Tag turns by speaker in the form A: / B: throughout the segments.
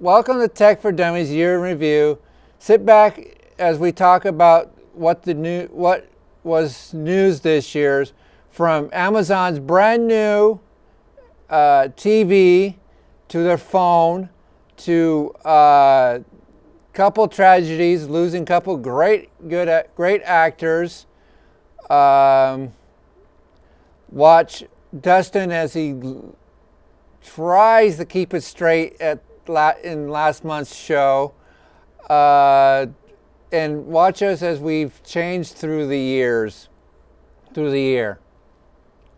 A: Welcome to Tech for Dummies Year in Review. Sit back as we talk about what was news this year, from Amazon's brand new TV to their phone to couple tragedies, losing couple great actors. Watch Dustin as he tries to keep it straight in last month's show, and watch us as we've changed through the year.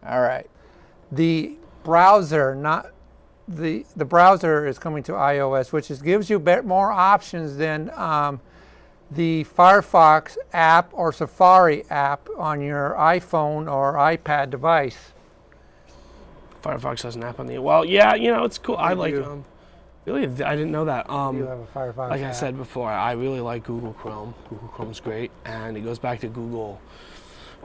A: All right, the browser, the browser is coming to iOS, which gives you more options than the Firefox app or Safari app on your iPhone or iPad device.
B: Firefox has an app on the... Well, yeah, it's cool. I like... Really? I didn't know that.
A: You have a Firefox
B: Like
A: app.
B: I said before, I really like Google Chrome. Google Chrome's great, and it goes back to Google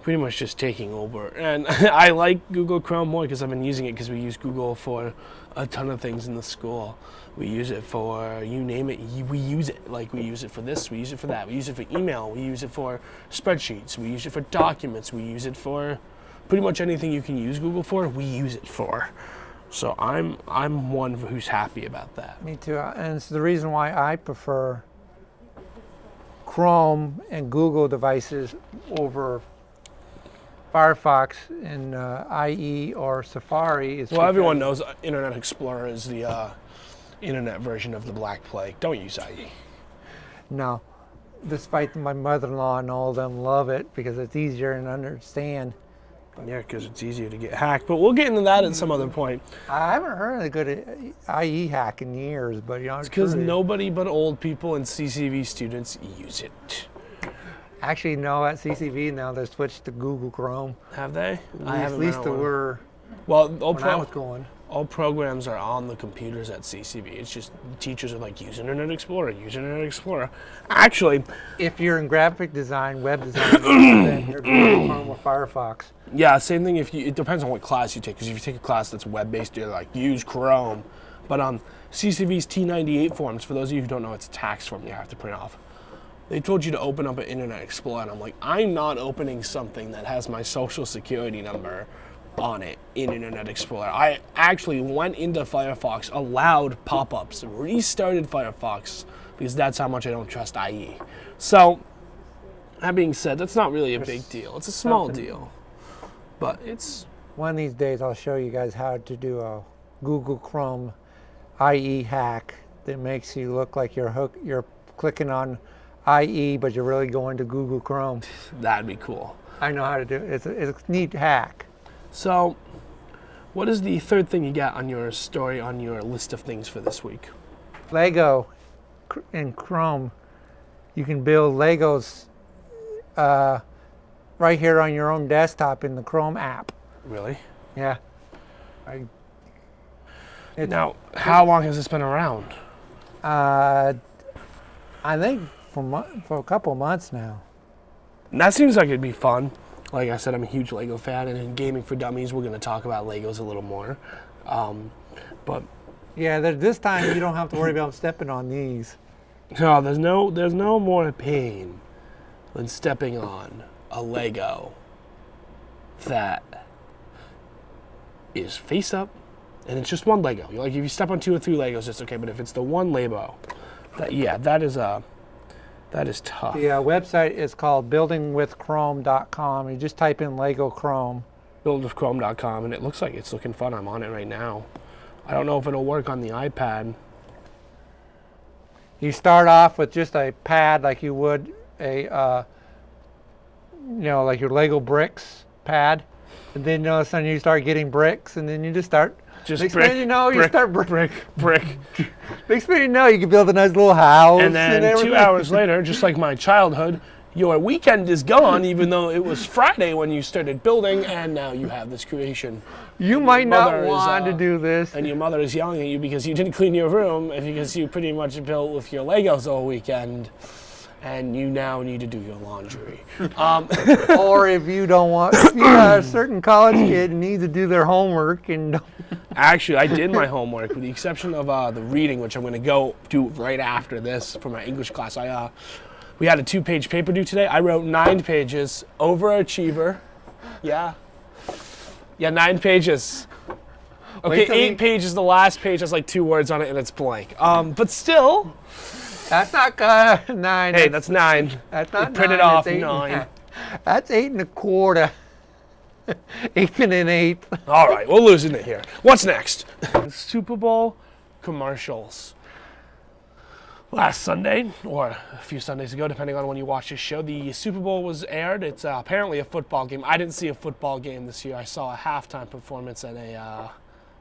B: pretty much just taking over. And I like Google Chrome more because I've been using it because we use Google for a ton of things in the school. We use it for, you name it, we use it. Like, we use it for this, we use it for that. We use it for email, we use it for spreadsheets, we use it for documents, we use it for pretty much anything you can use Google for, we use it for. So I'm one who's happy about that.
A: Me too, and it's the reason why I prefer Chrome and Google devices over Firefox and IE or Safari.
B: Well, everyone knows Internet Explorer is the internet version of the Black Plague. Don't use IE.
A: No, despite my mother-in-law and all of them love it because it's easier to understand.
B: Yeah, because it's easier to get hacked. But we'll get into that at some other point.
A: I haven't heard a good IE hack in years, but
B: it's because nobody but old people and CCV students use it.
A: Actually, no, at CCV now they switched to Google Chrome.
B: Have they?
A: At least they were.
B: Well,
A: when I was going.
B: All programs are on the computers at CCV. It's just teachers are like, use Internet Explorer, use Internet Explorer. Actually,
A: if you're in graphic design, web design, then you're Google Chrome or Firefox.
B: Yeah, same thing. It depends on what class you take. Because if you take a class that's web-based, you're like, use Chrome. But on CCV's T98 forms, for those of you who don't know, it's a tax form you have to print off. They told you to open up an Internet Explorer, and I'm like, I'm not opening something that has my social security number on it in Internet Explorer. I actually went into Firefox, allowed pop-ups, restarted Firefox, because that's how much I don't trust IE. So, that being said, that's not really a big deal. It's a small deal. But it's...
A: One of these days I'll show you guys how to do a Google Chrome IE hack that makes you look like you're clicking on IE, but you're really going to Google Chrome.
B: That'd be cool.
A: I know how to do it. It's a neat hack.
B: So, what is the third thing you got on your story, on your list of things for this week?
A: Lego in Chrome. You can build Legos right here on your own desktop in the Chrome app.
B: Really?
A: Yeah.
B: Now, how long has this been around?
A: I think for a couple of months now.
B: And that seems like it'd be fun. Like I said, I'm a huge Lego fan, and in Gaming for Dummies, we're going to talk about Legos a little more. But
A: yeah, this time you don't have to worry about stepping on these.
B: No, there's no more pain than stepping on a Lego that is face up, and it's just one Lego. Like if you step on 2 or 3 Legos, it's okay. But if it's the one Lego, that is tough.
A: The website is called buildingwithchrome.com. You just type in Lego Chrome.
B: Buildwithchrome.com, and it looks like it's looking fun. I'm on it right now. I don't know if it'll work on the iPad.
A: You start off with just a pad like you would like your Lego bricks pad, and then all of a sudden you start getting bricks, and then you just start.
B: Just
A: brick, you start
B: brick.
A: Next thing you know, you can build a nice little house.
B: And then 2 hours later, just like my childhood, your weekend is gone, even though it was Friday when you started building, and now you have this creation.
A: You might not want to do this.
B: And your mother is yelling at you because you didn't clean your room, and because you pretty much built with your Legos all weekend, and you now need to do your laundry.
A: Or if you don't want, if you got a certain college kid who needs to do their homework and
B: Actually, I did my homework with the exception of the reading, which I'm going to go do right after this for my English class. We had a 2-page paper due today. I wrote 9 pages. Overachiever. Yeah. Yeah, 9 pages. Okay, 8 pages. The last page has like 2 words on it, and it's blank. But still.
A: That's not 9.
B: Hey, that's 9.
A: That's not 9.
B: Print it off, 9.
A: That's 8 1/4. 8 1/8.
B: All right, we're losing it here. What's next? Super Bowl commercials. Last Sunday, or a few Sundays ago, depending on when you watch this show, the Super Bowl was aired. It's apparently a football game. I didn't see a football game this year. I saw a halftime performance at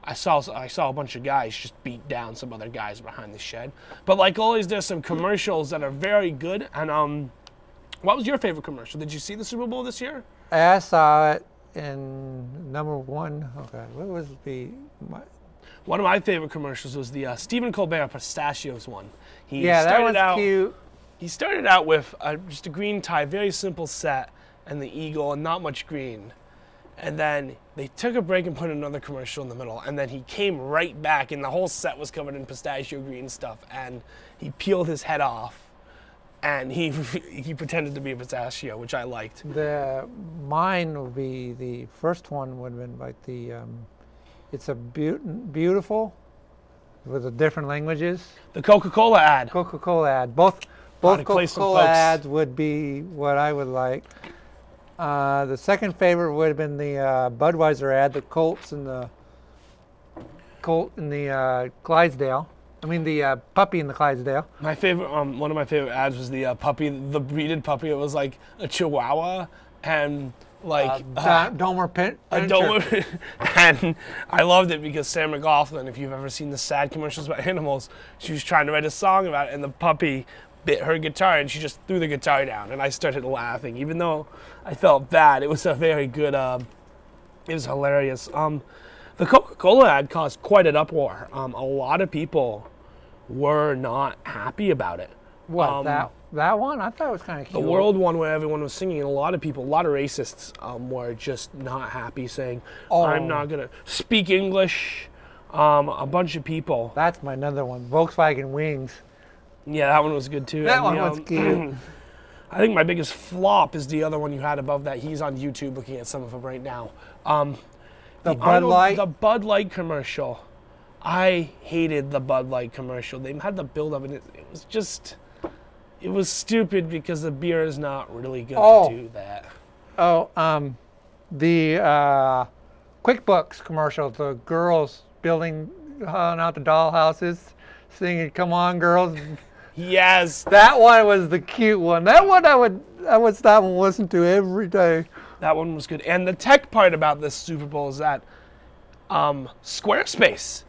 B: I saw a bunch of guys just beat down some other guys behind the shed. But like always, there's some commercials that are very good. And what was your favorite commercial? Did you see the Super Bowl this year?
A: I saw it in number 1. Okay, what was
B: One of my favorite commercials was the Stephen Colbert Pistachios one.
A: That was cute.
B: He started out with just a green tie, very simple set, and the eagle, and not much green. And then they took a break and put another commercial in the middle, and then he came right back, and the whole set was covered in pistachio green stuff, and he peeled his head off, and he pretended to be a pistachio, which I liked.
A: Mine would be the first one would have been like the it's a beautiful with the different languages.
B: The Coca-Cola ad.
A: Coca-Cola ad. Both Coca-Cola ads would be what I would like. The second favorite would have been the Budweiser ad, the Colt in the Clydesdale. I mean the puppy in the Clydesdale.
B: My favorite, one of my favorite ads was the puppy, the breeded puppy. It was like a Chihuahua and like
A: Domer Pincher.
B: And I loved it because Sam McLaughlin, if you've ever seen the sad commercials about animals, she was trying to write a song about it, and the puppy bit her guitar, and she just threw the guitar down, and I started laughing, even though I felt bad. It was a very good. It was hilarious. The Coca-Cola ad caused quite an uproar. A lot of people were not happy about it.
A: What, that one? I thought it was kind of cute.
B: The world one where everyone was singing, and a lot of people, a lot of racists were just not happy, saying, I'm not going to speak English. A bunch of people.
A: That's my another one, Volkswagen Wings.
B: Yeah, that one was good too.
A: That one was cute.
B: I think my biggest flop is the other one you had above that. He's on YouTube looking at some of them right now.
A: The Bud Light?
B: The Bud Light commercial. I hated the Bud Light commercial. They had the build-up, and it was just... It was stupid because the beer is not really going to do that.
A: The QuickBooks commercial, the girls building out the dollhouses, singing "Come on, girls."
B: Yes.
A: That one was the cute one. That one I would stop and listen to every day.
B: That one was good. And the tech part about this Super Bowl is that Squarespace,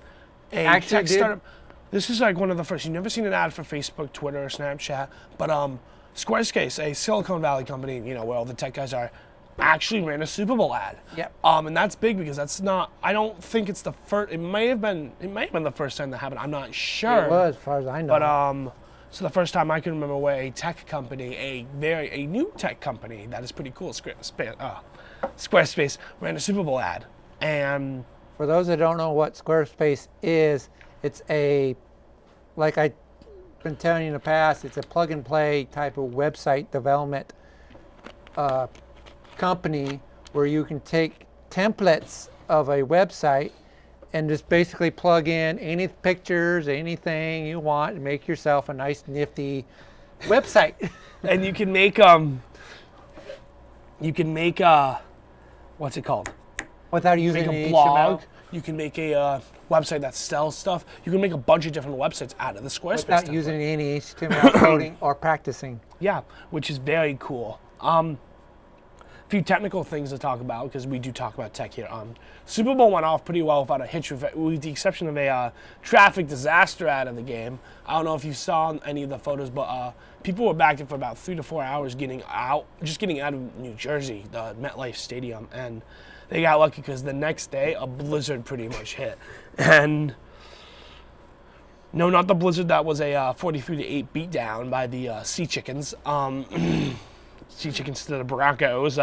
B: a tech startup. This is like one of the first. You've never seen an ad for Facebook, Twitter, or Snapchat, but Squarespace, a Silicon Valley company, where all the tech guys are, actually ran a Super Bowl ad.
A: Yep.
B: And that's big because that's not. I don't think it's the first. It may have been the first time that happened. I'm not sure.
A: It was, as far as I know.
B: But so the first time I can remember where a tech company, a new tech company that is pretty cool, Squarespace ran a Super Bowl ad. And
A: for those that don't know what Squarespace is, it's like I've been telling you in the past, it's a plug-and-play type of website development company where you can take templates of a website and just basically plug in any pictures, anything you want, and make yourself a nice, nifty website.
B: And you can make what's it called?
A: Without using
B: a blog. You can make a website that sells stuff. You can make a bunch of different websites out of the Squarespace
A: without
B: template.
A: using any HTML coding or practicing.
B: Yeah, which is very cool. A few technical things to talk about, because we do talk about tech here. Super Bowl went off pretty well without a hitch, with the exception of a traffic disaster out of the game. I don't know if you saw any of the photos, but people were back there for about 3 to 4 hours getting out of New Jersey, the MetLife Stadium, and they got lucky because the next day a blizzard pretty much hit. And no, not the blizzard that was a 43-8 beatdown by the Sea Chickens. Sea Chickens to the Broncos.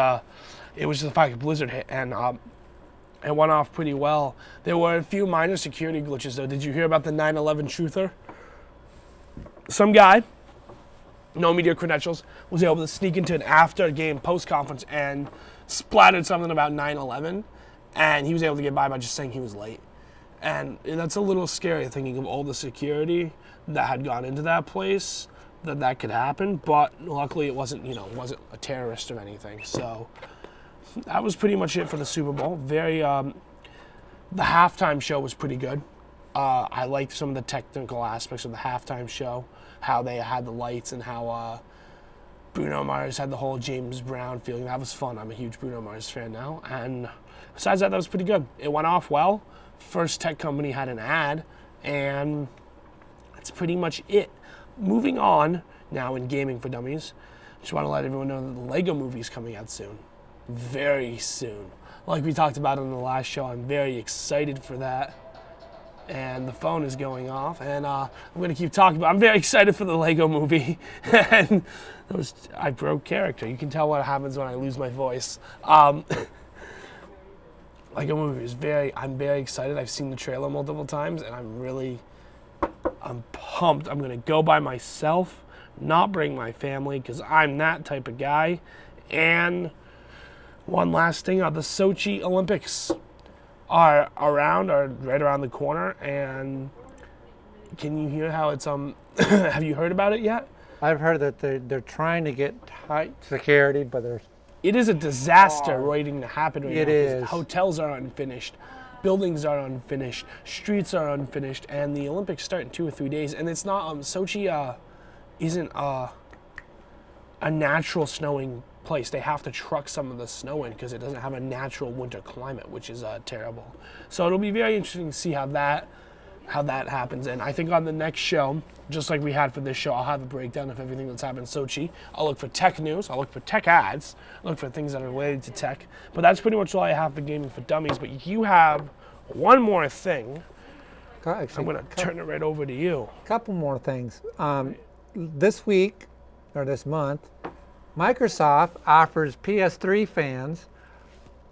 B: It was just the fact that blizzard hit, and It went off pretty well. There were a few minor security glitches, though. Did you hear about the 9/11 truther? Some guy, no media credentials, was able to sneak into an after-game post-conference and splattered something about 9/11, and he was able to get by just saying he was late. And that's a little scary, thinking of all the security that had gone into that place, that could happen. But luckily, it wasn't a terrorist or anything. So that was pretty much it for the Super Bowl. The halftime show was pretty good. I liked some of the technical aspects of the halftime show, how they had the lights and how Bruno Mars had the whole James Brown feeling. That was fun. I'm a huge Bruno Mars fan now. And besides that was pretty good. It went off well. First tech company had an ad, and that's pretty much it. Moving on now in Gaming for Dummies, just want to let everyone know that the Lego movie is coming out soon. Very soon. Like we talked about in the last show, I'm very excited for that. And the phone is going off, and I'm going to keep talking about I'm very excited for the Lego movie. And I broke character. You can tell what happens when I lose my voice. Lego movie is I'm very excited. I've seen the trailer multiple times, and I'm pumped. I'm going to go by myself, not bring my family, because I'm that type of guy. And one last thing, the Sochi Olympics are right around the corner, and can you hear how it's have you heard about it yet?
A: I've heard that they're trying to get tight security, but
B: it is a disaster waiting to happen right now.
A: It is.
B: Hotels are unfinished, buildings are unfinished, streets are unfinished, and the Olympics start in 2 or 3 days. And it's not Sochi isn't a natural snowing place. They have to truck some of the snow in because it doesn't have a natural winter climate, which is terrible. So it'll be very interesting to see how that happens. And I think on the next show, just like we had for this show, I'll have a breakdown of everything that's happened in Sochi. I'll look for tech news. I'll look for tech ads. I'll look for things that are related to tech. But that's pretty much all I have for Gaming for Dummies. But you have one more thing.
A: actually,
B: I'm going to turn it right over to you.
A: A couple more things. This week, or this month, Microsoft offers PS3 fans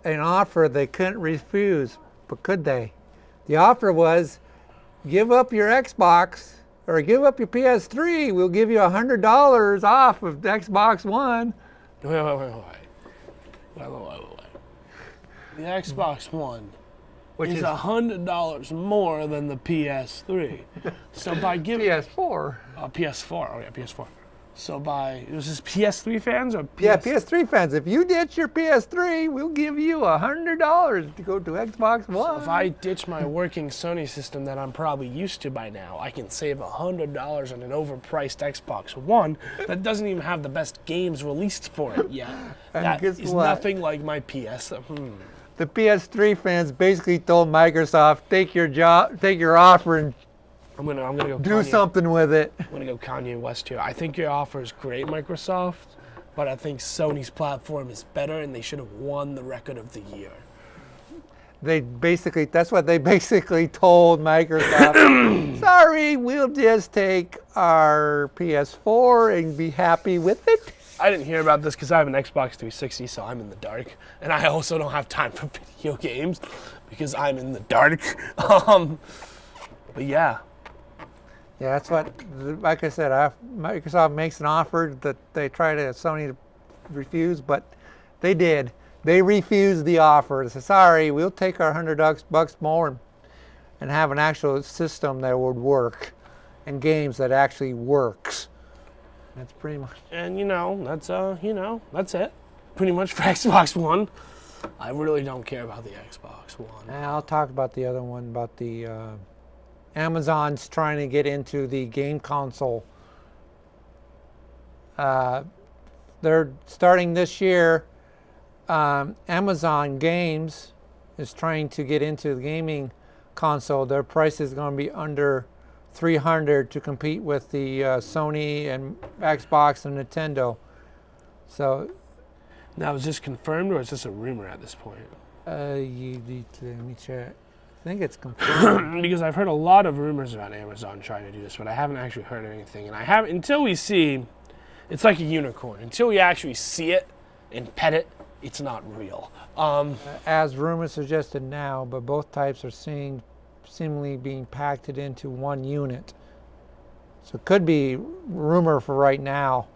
A: an offer they couldn't refuse, but could they? The offer was, give up your Xbox or give up your PS3. We'll give you $100 off of the Xbox One.
B: Wait. The Xbox One is $100 more than the PS3. So by giving
A: PS4.
B: PS4. Oh yeah, PS4. So was this PS3 fans or
A: Yeah, PS3 fans. If you ditch your PS3, we'll give you $100 to go to Xbox One.
B: So if I ditch my working Sony system that I'm probably used to by now, I can save $100 on an overpriced Xbox One that doesn't even have the best games released for it yet.
A: And
B: that
A: guess
B: is
A: what?
B: nothing like my PS.
A: The PS3 fans basically told Microsoft, take your offer and
B: I'm gonna go
A: do something with it.
B: I'm gonna go Kanye West here. I think your offer is great, Microsoft, but I think Sony's platform is better, and they should have won the record of the year.
A: That's what they basically told Microsoft. Sorry, we'll just take our PS4 and be happy with it.
B: I didn't hear about this because I have an Xbox 360, so I'm in the dark, and I also don't have time for video games because I'm in the dark. But yeah.
A: Yeah, that's what, like I said, Microsoft makes an offer that they try to Sony to refuse, but they did. They refused the offer. They said, sorry, we'll take our $100 more and have an actual system that would work and games that actually works. That's pretty much.
B: And that's it. Pretty much for Xbox One. I really don't care about the Xbox One.
A: And I'll talk about the other one, about the Amazon's trying to get into the game console. They're starting this year. Amazon Games is trying to get into the gaming console. Their price is going to be under $300 to compete with the Sony and Xbox and Nintendo. So,
B: now is this confirmed or is this a rumor at this point?
A: let me check. I think it's confirmed.
B: Because I've heard a lot of rumors about Amazon trying to do this, but I haven't actually heard anything. And until we see, it's like a unicorn. Until we actually see it and pet it it's not real.
A: As rumors suggested now, but both types are seemingly being packed into one unit. So it could be rumor for right now.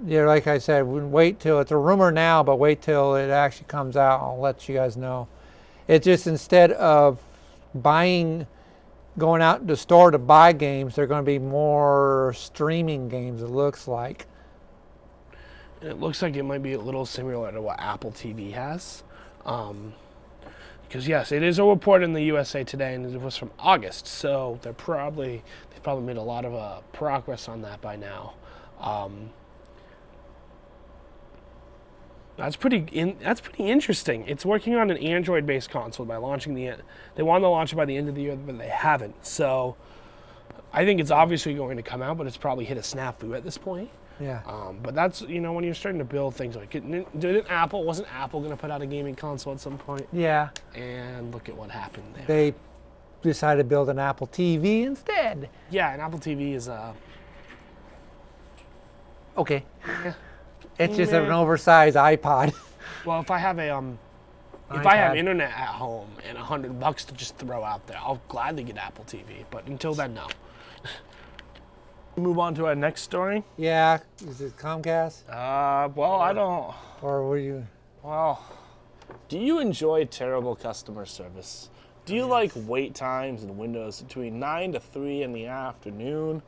A: Yeah, like I said, wait till it's a rumor now, but wait till it actually comes out. I'll let you guys know. It's just instead of going out to the store to buy games, they're going to be more streaming games, it looks like.
B: It looks like it might be a little similar to what Apple TV has. Because yes, it is a report in the USA Today, and it was from August, so they've probably made a lot of progress on that by now. That's pretty interesting. It's working on an Android-based console by launching they wanted to launch it by the end of the year, but they haven't. So I think it's obviously going to come out, but it's probably hit a snafu at this point.
A: Yeah.
B: But that's, when you're starting to build things like wasn't Apple going to put out a gaming console at some point?
A: Yeah.
B: And look at what happened there.
A: They decided to build an Apple TV instead.
B: Yeah, an Apple TV is
A: okay. Yeah. It's just an oversized iPod.
B: Well, if I have if I have internet at home and $100 to just throw out there, I'll gladly get Apple TV. But until then, no. Move on to our next story.
A: Yeah, is it Comcast?
B: Well, I don't.
A: Or were you?
B: Well, do you enjoy terrible customer service? Do you like wait times and windows between 9 to 3 in the afternoon?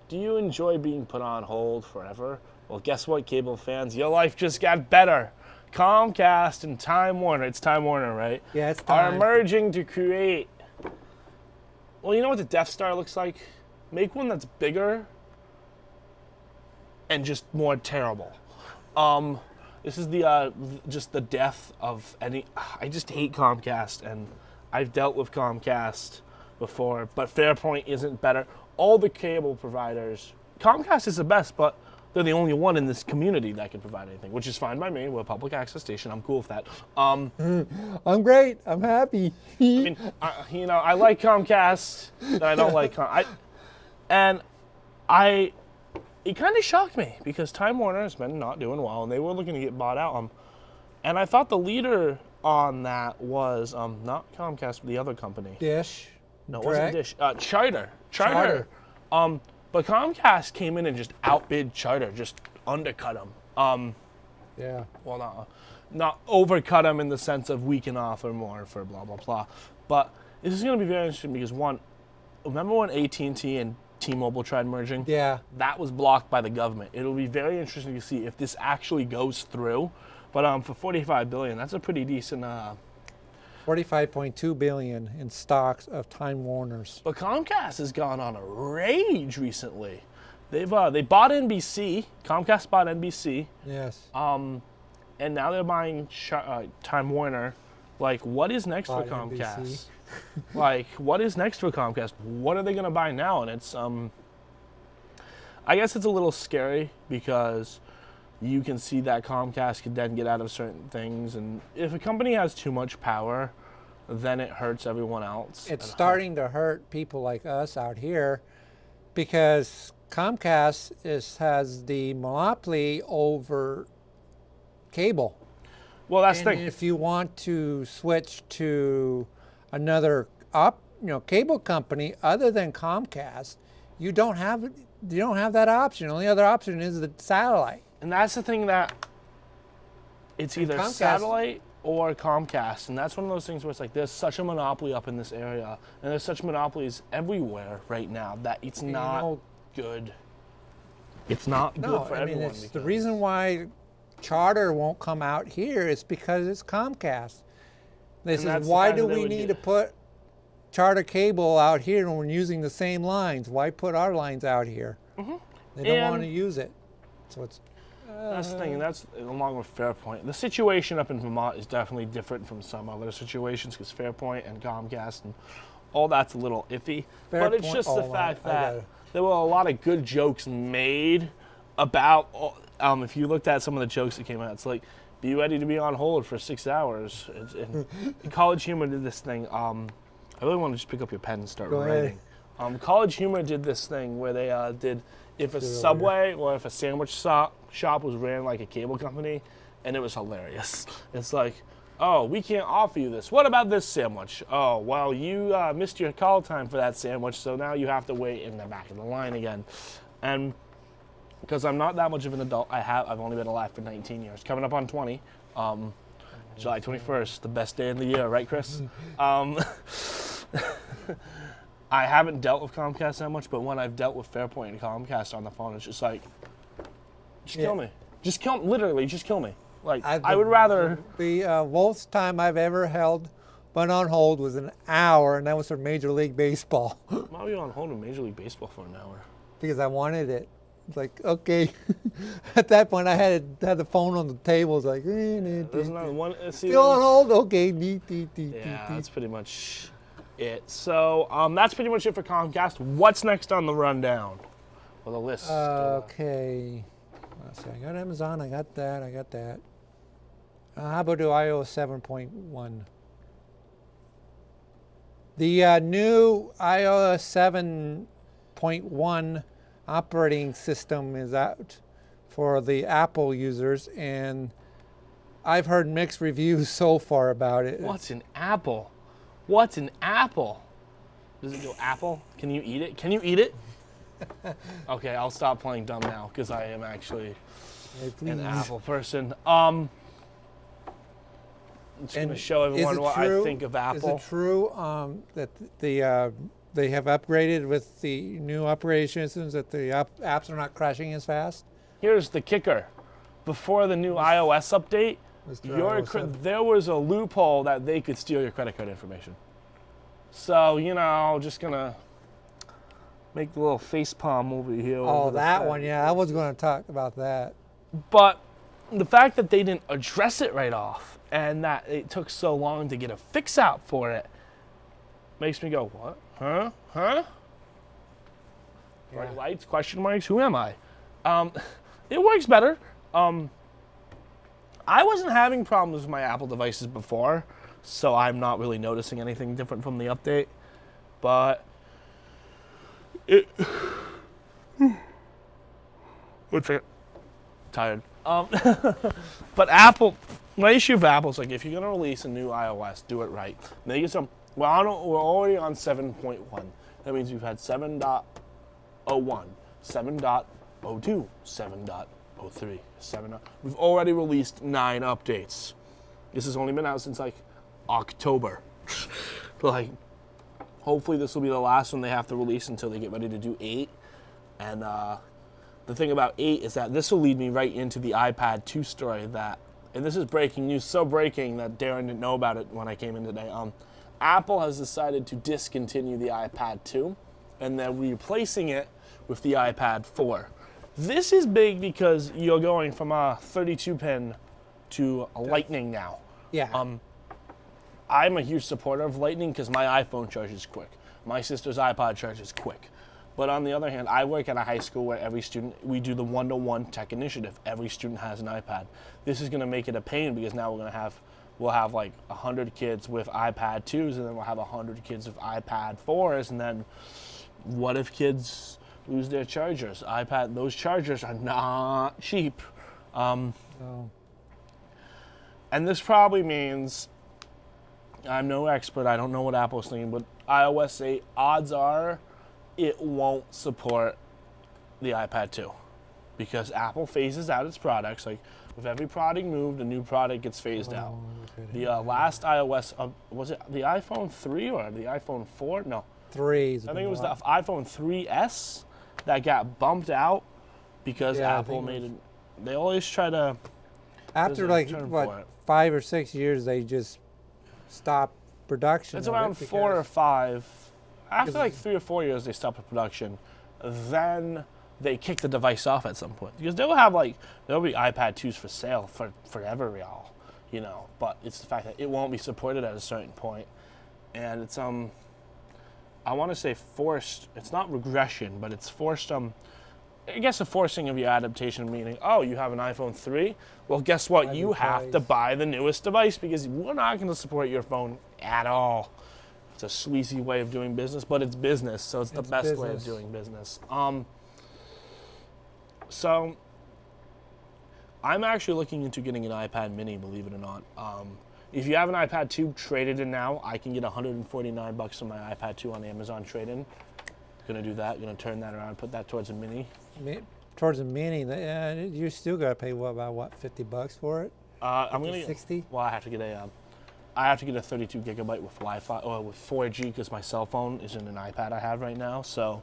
B: Do you enjoy being put on hold forever? Well, guess what, cable fans? Your life just got better. Comcast and Time Warner, it's Time Warner, right?
A: Yeah, it's Time.
B: Are merging to create. Well, you know what the Death Star looks like? Make one that's bigger and just more terrible. This is just the death of any. I just hate Comcast, and I've dealt with Comcast before, but Fairpoint isn't better. All the cable providers, Comcast is the best, but they're the only one in this community that can provide anything, which is fine by me. We're a public access station. I'm cool with that.
A: I'm great. I'm happy.
B: I mean, I like Comcast, and I don't like it kind of shocked me because Time Warner has been not doing well, and they were looking to get bought out. And I thought the leader on that was not Comcast, but the other company.
A: Dish.
B: No, it wasn't Dish. Charter. But Comcast came in and just outbid Charter, just undercut them.
A: Yeah.
B: Well, not overcut them in the sense of we can offer more for blah, blah, blah. But this is going to be very interesting because, one, remember when AT&T and T-Mobile tried merging?
A: Yeah.
B: That was blocked by the government. It'll be very interesting to see if this actually goes through. But for $45 billion, that's a pretty decent...
A: $45.2 billion in stocks of Time Warners.
B: But Comcast has gone on a rage recently. They bought NBC. Comcast bought NBC.
A: Yes.
B: And now they're buying Time Warner. Like, what is next for Comcast? Like, what is next for Comcast? What are they going to buy now? And it's, I guess it's a little scary because you can see that Comcast could then get out of certain things. And if a company has too much power, then it hurts everyone else.
A: It's starting to hurt people like us out here because Comcast has the monopoly over cable.
B: Well, that's the thing.
A: If you want to switch to another cable company other than Comcast, you don't have that option. The only other option is the satellite.
B: And that's the thing that it's either satellite or Comcast. And that's one of those things where it's like there's such a monopoly up in this area. And there's such monopolies everywhere right now that it's not good. It's not good for everyone.
A: It's the reason why Charter won't come out here is because it's Comcast. This is why do we need to put Charter cable out here when we're using the same lines? Why put our lines out here? Mm-hmm. They don't want to use it. So it's...
B: That's the thing, and that's along with Fairpoint. The situation up in Vermont is definitely different from some other situations because Fairpoint and Comcast and all that's a little iffy. But it's just the fact that there were a lot of good jokes made about, if you looked at some of the jokes that came out, it's like, be ready to be on hold for 6 hours. And College Humor did this thing. I really want to just pick up your pen and start writing. College Humor did this thing where they did if a Subway or if a sandwich shop was ran like a cable company, and it was hilarious. It's like, oh, we can't offer you this. What about this sandwich? Oh, well, you missed your call time for that sandwich, so now you have to wait in the back of the line again. And because I'm not that much of an adult, I've only been alive for 19 years, coming up on 20. July 21st, the best day of the year, right, Chris? I haven't dealt with Comcast that much, but when I've dealt with Fairpoint and Comcast on the phone, it's just like, just kill me. Just kill me. Literally, just kill me. Like, I would rather...
A: The most time I've ever held one on hold was an hour, and that was for Major League Baseball.
B: Why were you on hold in Major League Baseball for an hour?
A: Because I wanted it. It's like, okay. At that point, I had the phone on the table. It's like,
B: There's not one...
A: Still on hold? Okay.
B: Yeah, that's pretty much it. So, that's pretty much it for Comcast. What's next on the rundown? Well, the list.
A: Okay. Let's see. I got Amazon. I got that. How about do iOS 7.1? The new iOS 7.1 operating system is out for the Apple users, and I've heard mixed reviews so far about it.
B: What's an apple? What's an apple? Does it go apple? Can you eat it? Can you eat it? Okay, I'll stop playing dumb now because I am actually an Apple person. I'm just going to show everyone what I think of Apple.
A: Is it true that they have upgraded with the new operating systems, that the apps are not crashing as fast?
B: Here's the kicker. Before the new iOS update, there was a loophole that they could steal your credit card information. So, just going to make the little face palm over here.
A: Oh, that one, yeah. I was going to talk about that.
B: But the fact that they didn't address it right off and that it took so long to get a fix out for it makes me go, what? Huh?
A: Yeah.
B: Bright lights, question marks, who am I? It works better. I wasn't having problems with my Apple devices before, so I'm not really noticing anything different from the update. But what's it? Tired. But Apple, my issue with Apple is like, if you're gonna release a new iOS, do it right. Make it some. We're already on 7.1. That means we've had 7.01, 7.02, 7.03, 7. We've already released 9 updates. This has only been out since like October. Like, hopefully this will be the last one they have to release until they get ready to do 8. And the thing about 8 is that this will lead me right into the iPad 2 story and this is breaking news, so breaking that Darren didn't know about it when I came in today. Apple has decided to discontinue the iPad 2, and they're replacing it with the iPad 4. This is big because you're going from a 32-pin to a Lightning now.
A: Yeah.
B: I'm a huge supporter of Lightning because my iPhone charges quick. My sister's iPod charges quick. But on the other hand, I work at a high school where we do the one-to-one tech initiative. Every student has an iPad. This is going to make it a pain because now we'll have like 100 kids with iPad 2s, and then we'll have 100 kids with iPad 4s, and then what if kids lose their chargers? Those chargers are not cheap. And this probably means, I'm no expert, I don't know what Apple's thinking, but iOS 8, odds are it won't support the iPad 2 because Apple phases out its products. Like, with every product moved, a new product gets phased out. The last iOS, was it the iPhone 3 or the iPhone 4? No.
A: 3.
B: I think it was the iPhone 3S that got bumped out because Apple made it. They always try to.
A: After like, 5 or 6 years, they just stopped production.
B: It's around 4 or 5. After like 3 or 4 years, they stopped the production. Then they kick the device off at some point because there'll be iPad 2s for sale for forever, y'all. But it's the fact that it won't be supported at a certain point, and it's I want to say forced. It's not regression, but it's forced. I guess a forcing of your adaptation, meaning, oh, you have an iPhone 3. Well, guess what? You have to buy the newest device because we're not going to support your phone at all. It's a sleazy way of doing business, but it's business, so it's the best way of doing business. So I'm actually looking into getting an iPad mini, believe it or not. If you have an iPad 2 traded in now, I can get $149 for my iPad 2 on Amazon trade-in. Gonna do that. Gonna turn that around, put that towards a mini.
A: Towards a mini, you still gotta pay about $50 for it.
B: I'm gonna
A: 60.
B: Well, I have to get a 32 gigabyte with Wi-Fi or with 4G because my cell phone isn't an iPad I have right now. So,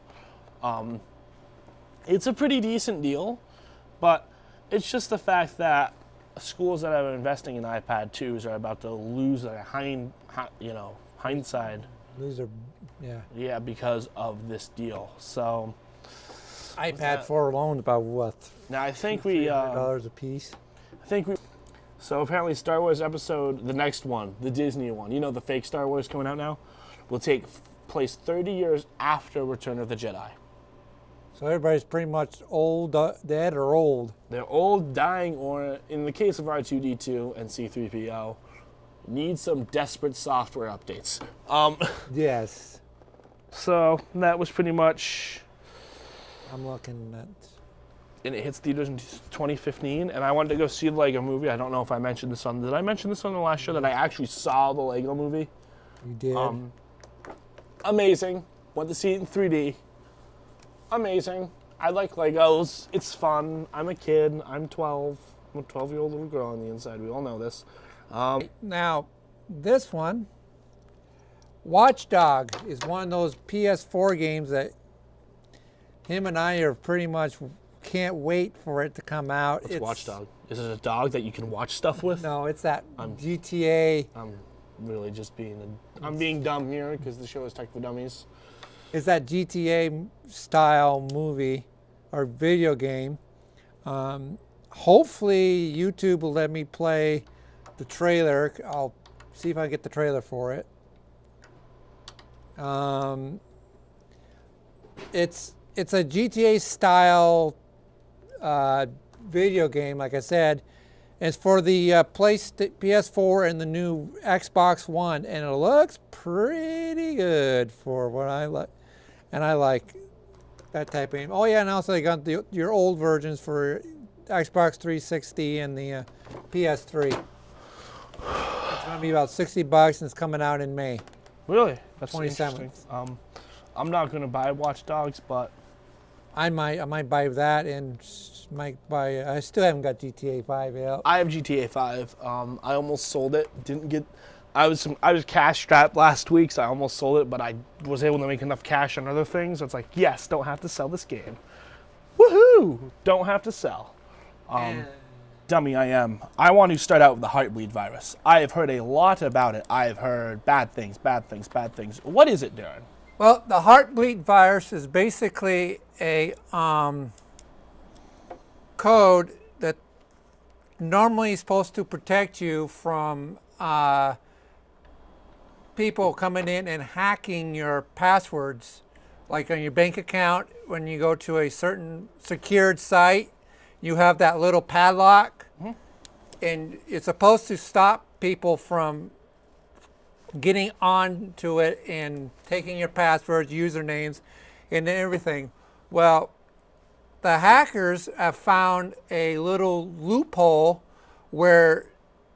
B: it's a pretty decent deal, but it's just the fact that schools that are investing in iPad 2s are about to lose their hindsight. Yeah, because of this deal. So
A: iPad 4 alone about what?
B: Now I think we
A: $300 a piece.
B: So apparently Star Wars episode, the next one, the Disney one, the fake Star Wars coming out now, will take place 30 years after Return of the Jedi.
A: So everybody's pretty much old, dead or old.
B: They're old, dying, or in the case of R2-D2 and C-3PO, need some desperate software updates.
A: Yes.
B: So that was pretty much.
A: I'm looking at.
B: And it hits theaters in 2015, and I wanted to go see the Lego movie. I don't know if I mentioned this on. Did I mention this on the last show that I actually saw the Lego movie?
A: You did.
B: Amazing. Went to see it in 3D. Amazing. I like Legos. It's fun. I'm a kid. I'm 12. I'm a 12-year-old little girl on the inside. We all know this.
A: Now, this one, Watch Dog, is one of those PS4 games that him and I are pretty much can't wait for it to come out.
B: What's Watch Dog? Is it a dog that you can watch stuff with?
A: No, it's that GTA.
B: I'm really just I'm being dumb here because the show is Tech for Dummies.
A: It's that GTA style movie or video game. Hopefully YouTube will let me play the trailer. I'll see if I get the trailer for it. It's a GTA style video game, like I said. It's for the PS4 and the new Xbox One, and it looks pretty good for what I like. And I like that type of game. Oh yeah, and also they got your old versions for Xbox 360 and the PS3. It's going to be about $60, and it's coming out in May.
B: Really? That's
A: 27th.
B: Interesting. I'm not going to buy Watch Dogs, but
A: I might buy that, and I still haven't got GTA 5 yet.
B: I have GTA 5. I almost sold it. Didn't get. I was cash strapped last week, so I almost sold it, but I was able to make enough cash on other things. So it's like, yes, don't have to sell this game. Woohoo! Don't have to sell. Dummy I am. I want to start out with the Heartbleed virus. I have heard a lot about it. I have heard bad things, bad things, bad things. What is it, Darren?
A: Well, the Heartbleed virus is basically a code that normally is supposed to protect you from people coming in and hacking your passwords, like on your bank account. When you go to a certain secured site, you have that little padlock, and it's supposed to stop people from getting onto it and taking your passwords, usernames, and everything. Well, the hackers have found a little loophole where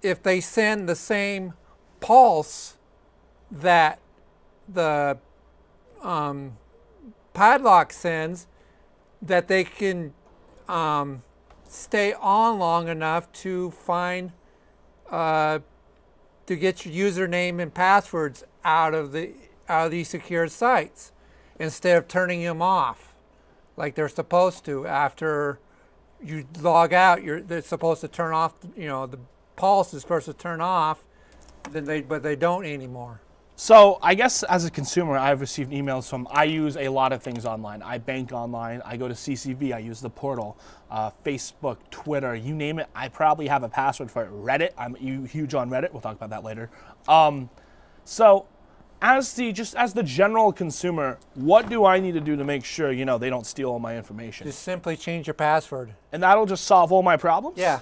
A: if they send the same pulse that the padlock sends, that they can stay on long enough to find to get your username and passwords out of these secure sites, instead of turning them off like they're supposed to. After you log out, they're supposed to turn off. The pulse is supposed to turn off, but they don't anymore.
B: So I guess as a consumer, I've received emails from. I use a lot of things online. I bank online. I go to CCV. I use the portal, Facebook, Twitter, you name it. I probably have a password for it. Reddit. I'm huge on Reddit. We'll talk about that later. So as the general consumer, what do I need to do to make sure they don't steal all my information?
A: Just simply change your password,
B: and that'll just solve all my problems.
A: Yeah.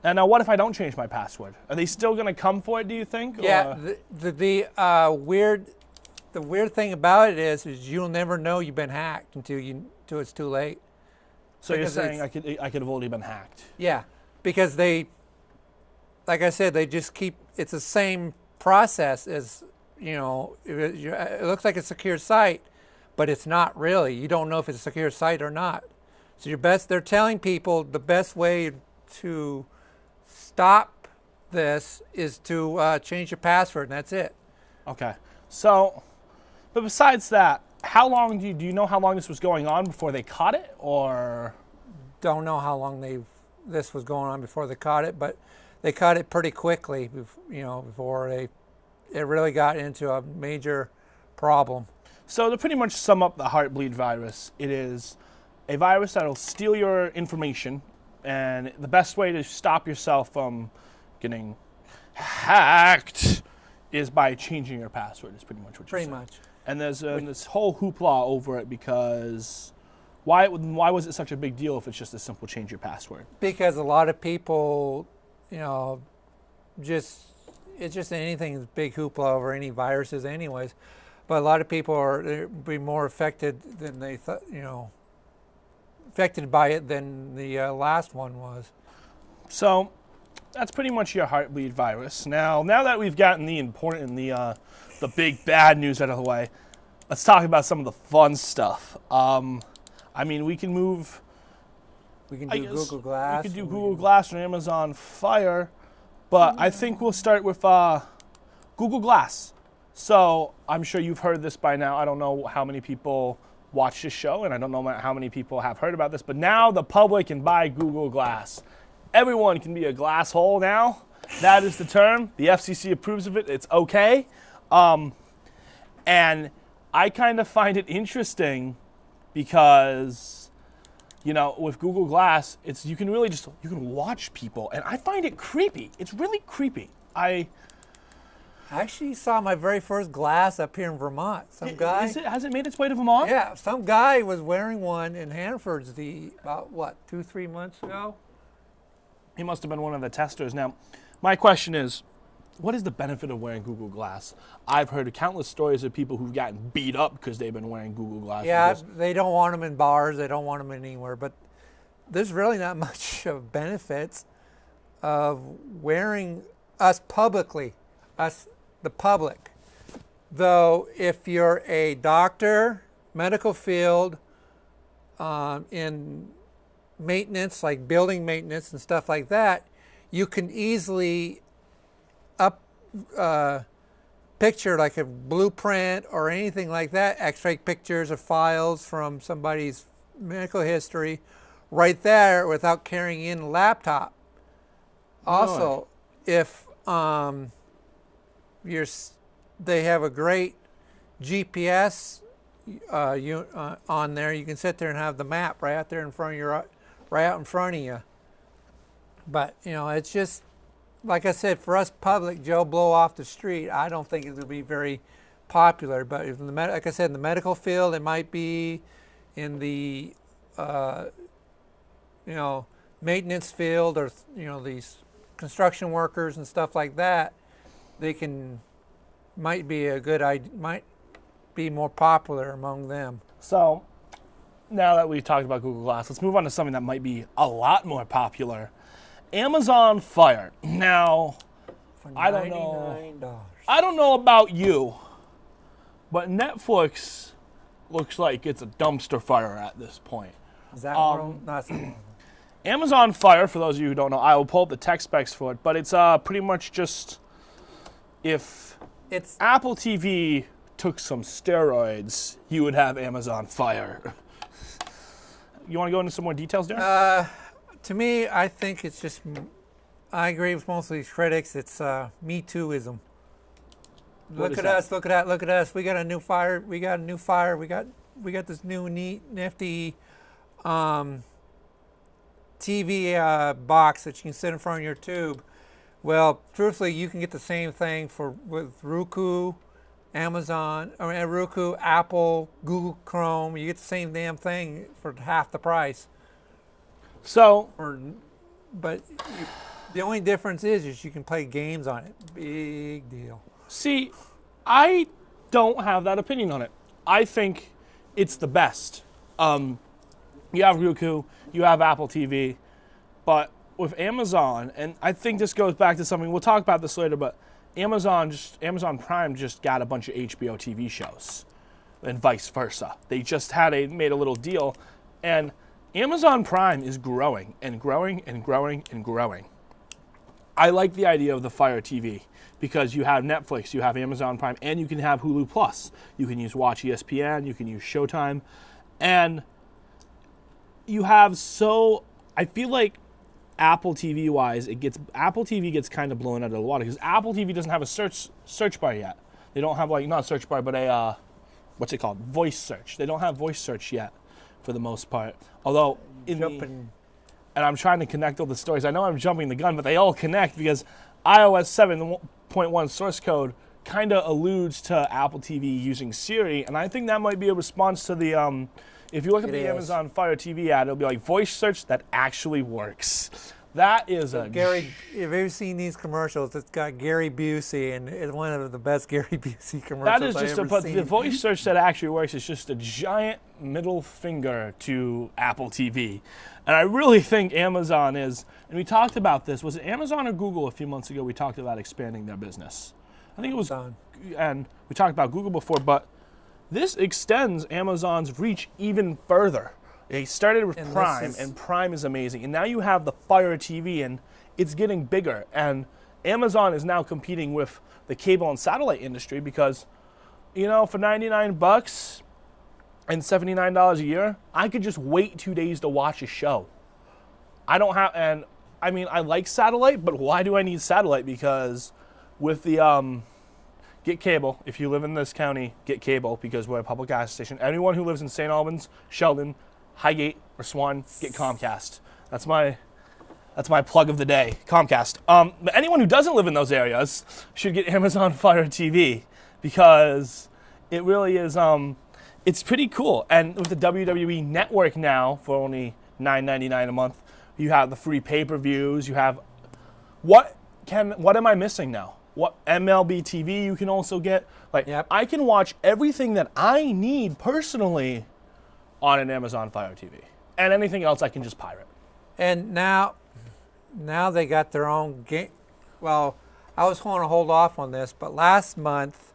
B: And now, what if I don't change my password? Are they still going to come for it? Do you think?
A: Yeah. The weird thing about it is you'll never know you've been hacked until it's too late.
B: So you're
A: Because
B: saying I could have already been hacked?
A: Yeah, because they, like I said, they just keep, it's the same process as, you know, it looks like a secure site, but it's not really. You don't know if it's a secure site or not. So they're telling people the best way to stop this is to change your password, and that's it.
B: Okay. So, but besides that, how long do you know how long this was going on before they caught it, or?
A: Don't know how long this was going on before they caught it, but they caught it pretty quickly, you know, before it really got into a major problem.
B: So to pretty much sum up the Heartbleed virus, it is a virus that will steal your information, and the best way to stop yourself from getting hacked is by changing your password, is pretty much what you're saying.
A: Pretty much.
B: And there's this whole hoopla over it because why was it such a big deal if it's just a simple change your password?
A: Because a lot of people, you know, it's just anything big hoopla over any viruses anyways. But a lot of people be more affected than they thought, you know, affected by it than the last one was.
B: So that's pretty much your Heartbleed virus. Now that we've gotten the important and the big bad news out of the way, let's talk about some of the fun stuff. I mean, we can move.
A: We can do Google Glass.
B: We can do Google Glass or Amazon Fire, but I think we'll start with Google Glass. So I'm sure you've heard this by now. I don't know how many people watch this show, and I don't know how many people have heard about this, but now the public can buy Google Glass. Everyone can be a glass hole now. That is the term. The FCC approves of it. It's okay. And I kind of find it interesting because, you know, with Google Glass, you can watch people, and I find it creepy. It's really creepy. I
A: actually saw my very first glass up here in Vermont. Some guy.
B: Has it made its way to Vermont?
A: Yeah, some guy was wearing one in Hanford's about 2-3 months ago.
B: He must have been one of the testers. Now, my question is, what is the benefit of wearing Google Glass? I've heard countless stories of people who've gotten beat up because they've been wearing Google Glass.
A: Yeah, they don't want them in bars. They don't want them anywhere. But there's really not much of benefits of wearing us publicly, the public. Though if you're a doctor, medical field, in maintenance, like building maintenance and stuff like that, you can easily picture like a blueprint or anything like that, extract pictures or files from somebody's medical history right there without carrying in a laptop. Also, if they have a great GPS on there, you can sit there and have the map right out there in front of right out in front of you. But you know, it's just like I said, for us public Joe Blow off the street, I don't think it will be very popular. But if like I said, in the medical field, it might be in the you know, maintenance field, or you know, these construction workers and stuff like that, might be more popular among them.
B: So now that we've talked about Google Glass, let's move on to something that might be a lot more popular. Amazon Fire. Now,
A: For $99.
B: I don't know about you, but Netflix looks like it's a dumpster fire at this point.
A: Is that
B: Amazon Fire, for those of you who don't know, I will pull up the tech specs for it, but it's pretty much just if Apple TV took some steroids, you would have Amazon Fire. You want to go into some more details, Darren?
A: To me, I think it's just, I agree with most of these critics, it's Me Too-ism. Look at us, look at us. We got a new fire, we got this new nifty TV box that you can sit in front of your tube. Well, truthfully, you can get the same thing with Roku, Roku, Apple, Google Chrome. You get the same damn thing for half the price.
B: So,
A: but the only difference is you can play games on it. Big deal.
B: See, I don't have that opinion on it. I think it's the best. You have Roku, you have Apple TV. But with Amazon, and I think this goes back to something, we'll talk about this later, but Amazon Prime just got a bunch of HBO TV shows and vice versa. They just made a little deal, and Amazon Prime is growing and growing and growing and growing. I like the idea of the Fire TV because you have Netflix, you have Amazon Prime, and you can have Hulu Plus. You can use Watch ESPN, you can use Showtime, and you have I feel like Apple TV wise, Apple TV gets kind of blown out of the water because Apple TV doesn't have a search bar yet. They don't have not a search bar, but a what's it called? Voice search. They don't have voice search yet, for the most part. Although and I'm trying to connect all the stories. I know I'm jumping the gun, but they all connect because iOS 7.1 source code kind of alludes to Apple TV using Siri, and I think that might be a response to the if you look at the Amazon Fire TV ad, it'll be like voice search that actually works. That is
A: Gary, if you've ever seen these commercials, it's got Gary Busey, and it's one of the best Gary Busey commercials
B: I've ever seen. The voice search that actually works is just a giant middle finger to Apple TV. And I really think Amazon is, and we talked about this, was it Amazon or Google a few months ago we talked about expanding their business? I think it was, and we talked about Google before, but this extends Amazon's reach even further. They started with Prime, and Prime is amazing. And now you have the Fire TV, and it's getting bigger. And Amazon is now competing with the cable and satellite industry because, for $99 and $79 a year, I could just wait 2 days to watch a show. I don't have, and I mean, I like satellite, but why do I need satellite? Because with the, get cable. If you live in this county, get cable because we're a public gas station. Anyone who lives in St. Albans, Sheldon, Highgate, or Swan, get Comcast. That's my plug of the day, Comcast. But anyone who doesn't live in those areas should get Amazon Fire TV because it really is, it's pretty cool. And with the WWE Network now, for only $9.99 a month, you have the free pay-per-views, you have, what am I missing now? What MLB TV you can also get. I can watch everything that I need personally on an Amazon Fire TV. And anything else I can just pirate.
A: And now they got their own game. Well, I was going to hold off on this, but last month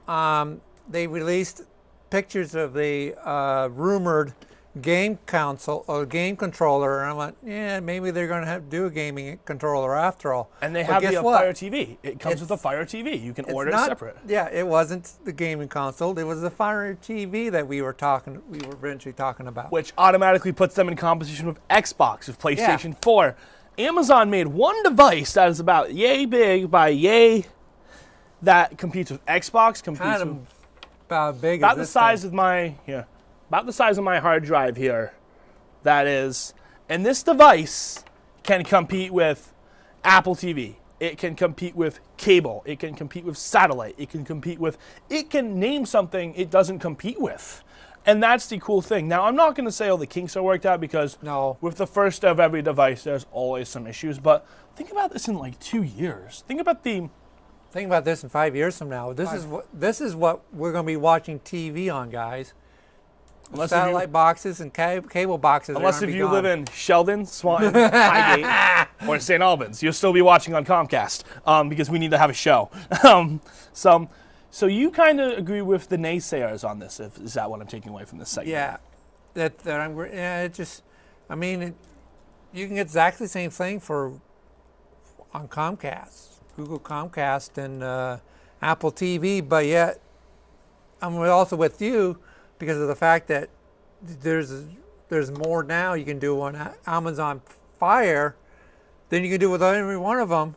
A: they released pictures of the rumored game console or game controller, and I went, yeah, maybe they're going to have to do a gaming controller after all.
B: And they have the Fire TV. It comes with a Fire TV. You can order it separate.
A: Yeah, it wasn't the gaming console. It was the Fire TV that we were eventually talking about,
B: which automatically puts them in competition with Xbox, with PlayStation 4. Amazon made one device that is about yay big by yay that competes with Xbox.
A: About big,
B: about the size of my about the size of my hard drive here. That is, and this device can compete with Apple TV. It can compete with cable. It can compete with satellite. It can name something it doesn't compete with. And that's the cool thing. Now, I'm not going to say all the kinks are worked out because with the first of every device, there's always some issues. But think about this in like 2 years. Think about
A: this in 5 years from now. This is what we're going to be watching TV on, guys. Satellite boxes and cable boxes.
B: Unless if you live in Sheldon, Swanton, Highgate, or St. Albans, you'll still be watching on Comcast because we need to have a show. So you kind of agree with the naysayers on this? Is that what I'm taking away from this segment?
A: Yeah, you can get exactly the same thing on Comcast, Google Comcast, and Apple TV, but yet I'm also with you. Because of the fact that there's more now you can do on Amazon Fire than you can do with every one of them.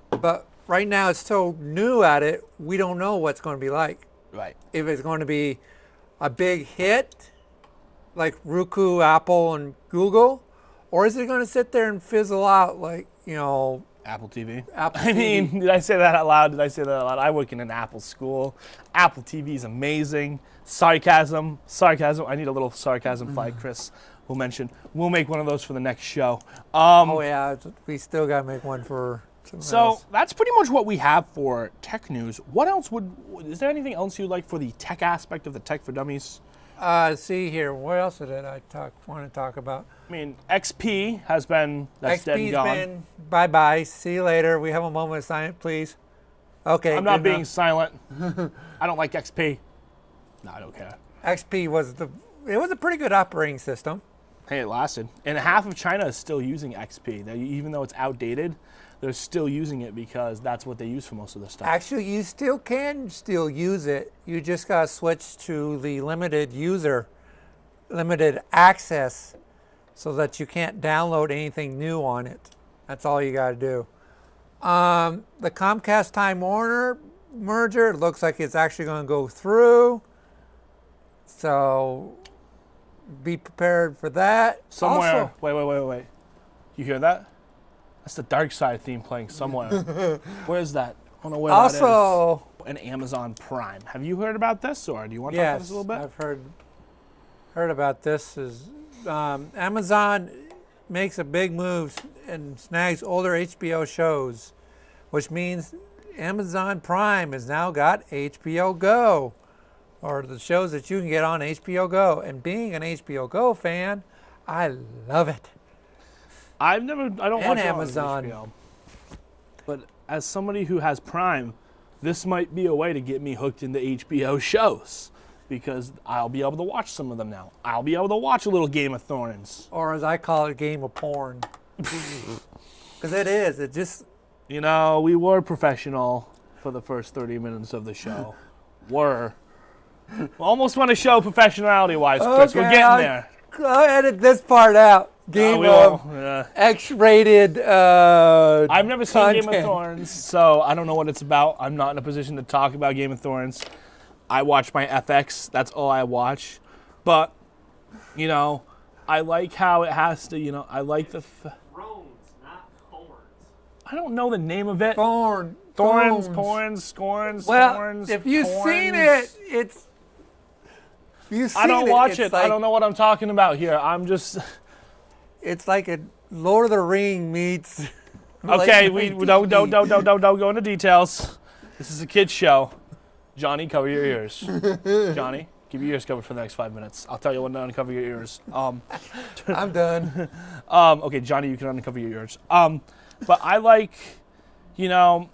A: But right now it's so new at it, we don't know what's going to be like.
B: Right.
A: If it's going to be a big hit, like Roku, Apple, and Google, or is it going to sit there and fizzle out like,
B: Apple TV.
A: I
B: mean, did I say that out loud? I work in an Apple school. Apple TV is amazing. Sarcasm. I need a little sarcasm fight, Chris. We'll make one of those for the next show.
A: We still got to make one for something
B: so
A: else.
B: That's pretty much what we have for tech news. What else is there anything else you'd like for the tech aspect of the Tech for Dummies
A: See here, what else did I want to talk about?
B: I mean, XP has been, that's dead and
A: XP's
B: gone.
A: been bye-bye. See you later. We have a moment of silence, please. Okay.
B: I'm not
A: good
B: being
A: enough.
B: silent. I don't like XP. No, I don't care.
A: XP was it was a pretty good operating system.
B: Hey, it lasted. And half of China is still using XP. Even though it's outdated, they're still using it because that's what they use for most of their stuff.
A: Actually, you still can use it. You just got to switch to the limited access so that you can't download anything new on it. That's all you got to do. The Comcast Time Warner merger looks like it's actually going to go through. So be prepared for that.
B: Somewhere.
A: Also,
B: Wait. You hear that? That's the Dark Side theme playing somewhere. Where is that? I don't know where that is. And Amazon Prime. Have you heard about this, or do you want to talk about this a little bit?
A: I've heard about this. Amazon makes a big move and snags older HBO shows, which means Amazon Prime has now got HBO Go, or the shows that you can get on HBO Go. And being an HBO Go fan, I love it.
B: I don't watch
A: Amazon.
B: HBO. But as somebody who has Prime, this might be a way to get me hooked into HBO shows, because I'll be able to watch some of them now. I'll be able to watch a little Game of Thrones.
A: Or as I call it, Game of Porn. Because it is. It just...
B: You know, we were professional for the first 30 minutes of the show. We almost want to show professionality-wise, Chris.
A: Okay,
B: We're getting there.
A: I'll edit this part out. Game of X-rated
B: I've never seen
A: content.
B: Game of Thrones, so I don't know what it's about. I'm not in a position to talk about Game of Thrones. I watch my FX. That's all I watch. But, you know, I like how it has to, you know, I like the...
C: Thrones, not thorns.
B: I don't know the name of it.
A: Thorns,
B: Scorns,
A: well,
B: Thorns,
A: if you've
B: Porns.
A: seen it, it's...
B: I don't watch it.
A: Like,
B: I don't know what I'm talking about here. I'm just...
A: It's like a Lord of the Ring meets...
B: Okay,
A: like
B: we don't go into details. This is a kid's show. Johnny, cover your ears. Johnny, keep your ears covered for the next 5 minutes. I'll tell you when to uncover your ears.
A: I'm done.
B: Okay, Johnny, you can uncover your ears. But I like, you know,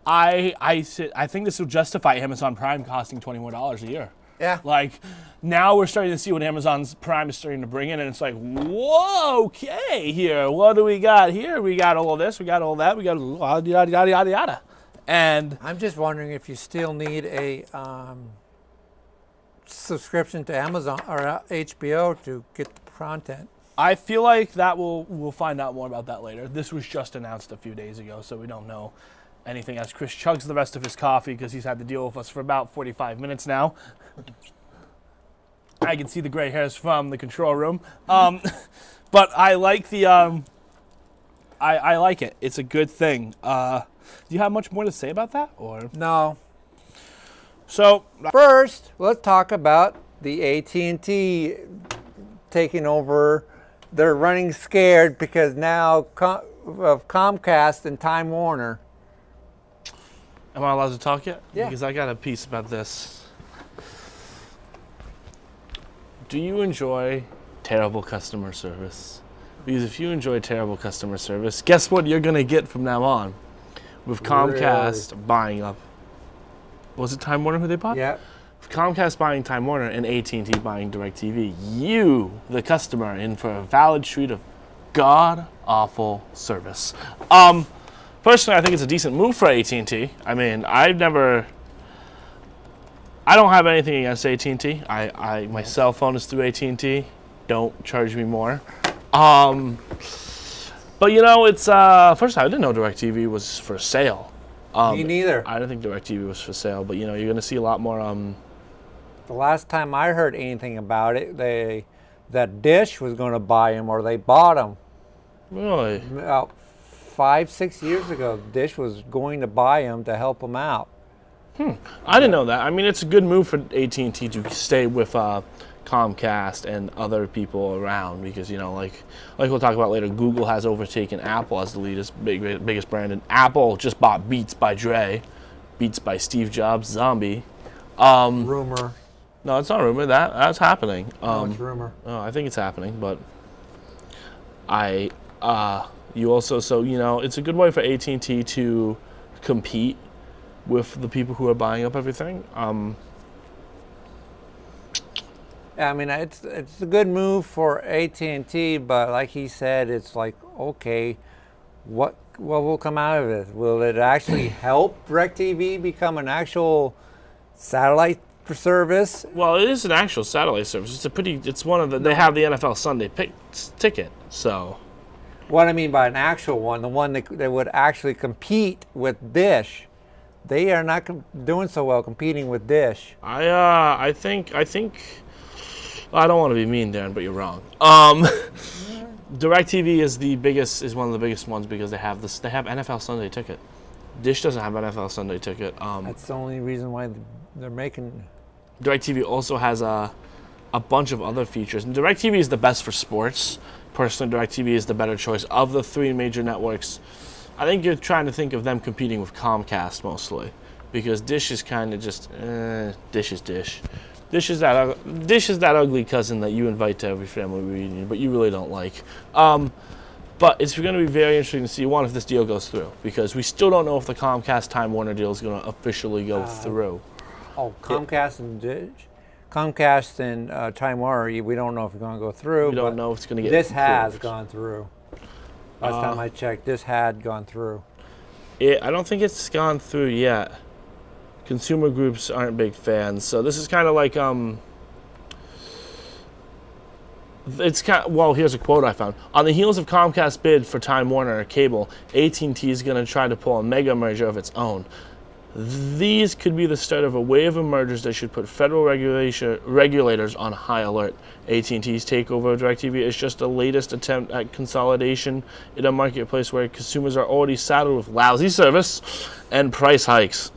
B: I think this will justify Amazon Prime costing $20 more a year.
A: Yeah.
B: Like, now we're starting to see what Amazon's Prime is starting to bring in, and it's like, whoa, okay, here, what do we got here? We got all this, we got all that, we got yada, yada, yada, yada. And
A: I'm just wondering if you still need a subscription to Amazon or HBO to get the content.
B: I feel like that we'll find out more about that later. This was just announced a few days ago, so we don't know anything as Chris chugs the rest of his coffee because he's had to deal with us for about 45 minutes now. I can see the gray hairs from the control room. But I like the, I like it. It's a good thing. Do you have much more to say about that? Or
A: No.
B: So
A: First, let's talk about the AT&T taking over. They're running scared because now of Comcast and Time Warner.
B: am I allowed to talk yet?
A: Yeah.
B: Because I got a piece about this. Do you enjoy terrible customer service? Because if you enjoy terrible customer service, guess what you're going to get from now on? With Comcast buying up. Was it Time Warner who they bought?
A: Yeah.
B: With Comcast buying Time Warner and AT&T buying DirecTV, you, the customer, are in for a valid treat of god-awful service. Personally, I think it's a decent move for AT&T. I mean, I don't have anything against AT&T. My cell phone is through AT&T. Don't charge me more. But you know, it's first I didn't know DirecTV was for sale.
A: Me neither.
B: I didn't think DirecTV was for sale, but you know, you're going to see a lot more.
A: The last time I heard anything about it, that Dish was going to buy them, or they bought them.
B: Really?
A: About 5-6 years ago, Dish was going to buy them to help them out.
B: I didn't know that. I mean, it's a good move for AT&T to stay with Comcast and other people around because, you know, like we'll talk about later, Google has overtaken Apple as the biggest brand, and Apple just bought Beats by Dre, Beats by Steve Jobs, Zombie.
A: Rumor.
B: No, it's not rumor. That's happening.
A: No, it's rumor.
B: Oh, I think it's happening, but you also, so, you know, it's a good way for AT&T to compete with the people who are buying up everything.
A: Yeah, I mean, it's a good move for AT&T, but like he said, it's like, okay, what will come out of it? Will it actually help DirecTV become an actual satellite service?
B: Well, it is an actual satellite service. It's one of the, they have the NFL Sunday ticket, so.
A: What I mean by an actual one, the one that would actually compete with Dish. They are not doing so well competing with Dish.
B: I think, I don't want to be mean, Darren, but you're wrong. DirecTV is one of the biggest ones because they have NFL Sunday ticket. Dish doesn't have NFL Sunday ticket.
A: That's the only reason why they're making.
B: DirecTV also has a bunch of other features. And DirecTV is the best for sports. Personally, DirecTV is the better choice of the three major networks. I think you're trying to think of them competing with Comcast mostly, because Dish is kind of just Dish is Dish. Dish is that ugly cousin that you invite to every family reunion, but you really don't like. But it's going to be very interesting to see, one, if this deal goes through, because we still don't know if the Comcast Time Warner deal is going to officially go through.
A: Oh, Comcast and Dish? Comcast and Time Warner, we don't know if it's going to go through.
B: We don't know if it's going to get
A: This
B: approved.
A: has gone through. Last time I checked, this had gone through.
B: I don't think it's gone through yet. Consumer groups aren't big fans, so this is kind of like well, here's a quote I found. On the heels of Comcast's bid for Time Warner Cable, AT&T is going to try to pull a mega merger of its own. These could be the start of a wave of mergers that should put federal regulators on high alert. AT&T's takeover of DirecTV is just the latest attempt at consolidation in a marketplace where consumers are already saddled with lousy service and price hikes.